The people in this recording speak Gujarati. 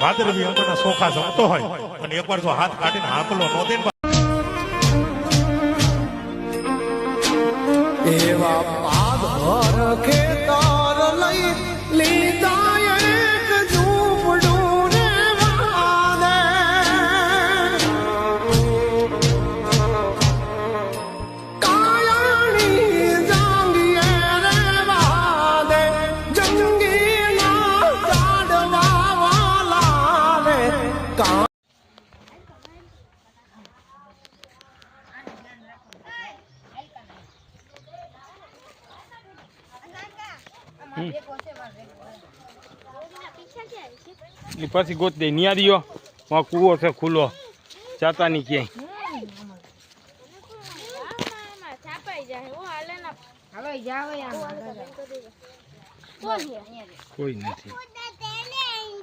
ભાદરવી અંગના સોખા જમતો હોય અને એકવાર જો હાથ કાઢીને હાકલો નો દે એવા પાદર ખેતર લઈ લીધા એક ઝૂંપડું રે વાદે કાયાણી જાંગીએ રે વાદે જંગીના ઝાડવા વાલા રે પછી ગોત દે નિયારીઓ કૂવો છે ખુલ્લો જાતા ની ક્યાંય કોઈ નથી